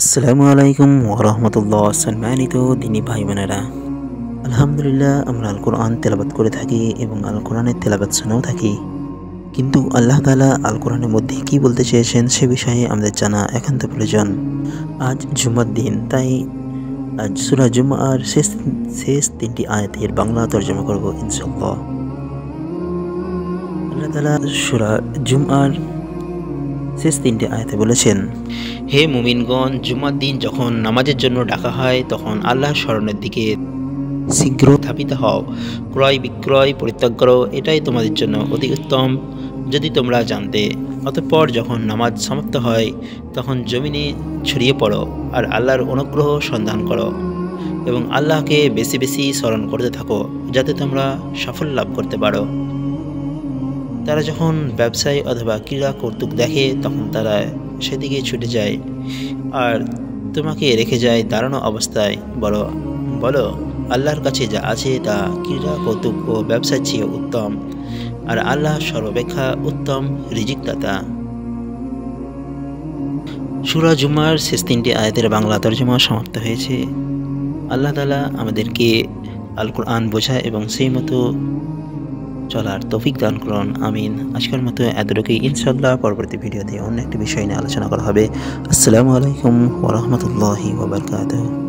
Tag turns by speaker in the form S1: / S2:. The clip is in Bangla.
S1: আসসালামু আলাইকুম ওরহমতুল্লাহ। সম্মানিত দিনী ভাই বোনেরা, আলহামদুলিল্লাহ আমরা আল কোরআন তেলাবাত করে থাকি এবং আল কোরআনের তেলাবাত শুনেও থাকি। কিন্তু আল্লাহ তাআলা আল কোরআনের মধ্যে কী বলতে চেয়েছেন সে বিষয়ে আমাদের জানা একান্ত প্রয়োজন। আজ জুমার দিন, তাই আজ সূরা জুমার শেষ তিনটি আয়াতের বাংলা তর্জমা করব ইনশাআল্লাহ। আল্লাহ তাআলা সূরা জুমার শেষ তিনটি আয়াতে বলেছেন, হে মুমিনগণ, জুমার দিন যখন নামাজের জন্য ডাকা হয় তখন আল্লাহর স্মরণের দিকে শীঘ্র ধাবিত হও, ক্রয় বিক্রয় পরিত্যাগ করো, এটাই তোমাদের জন্য অতি উত্তম যদি তোমরা জানতে। অতঃপর যখন নামাজ সমাপ্ত হয় তখন জমিনে ছড়িয়ে পড়ো আর আল্লাহর অনুগ্রহ সন্ধান করো এবং আল্লাহকে বেশি বেশি স্মরণ করতে থাকো যাতে তোমরা সাফল্য লাভ করতে পারো। তারা যখন ব্যবসায় অথবা ক্রীড়া কৌতুক দেখে তখন তারা সেদিকে ছুটে যায় আর তোমাকে রেখে যায় দাঁড়ানো অবস্থায়। বলো বলো আল্লাহর কাছে যা আছে তা ক্রীড়া কৌতুক ও ব্যবসার চেয়ে উত্তম, আর আল্লাহ সর্বাপেক্ষা উত্তম রিজিকদাতা। সূরা জুমার শেষ তিনটি আয়াতের বাংলা তর্জমা সমাপ্ত হয়েছে। আল্লাহ তাআলা আমাদেরকে আল কোরআন বোঝা এবং সেই মতো চলার তৌফিক দান করুন, আমিন। আজকের মতো এতটুকুই, ইনশাআল্লাহ পরবর্তী ভিডিওতে অন্য একটি বিষয় নিয়ে আলোচনা করা হবে। আসসালামু আলাইকুম ওয়া রাহমাতুল্লাহি ওয়া বারাকাতুহু।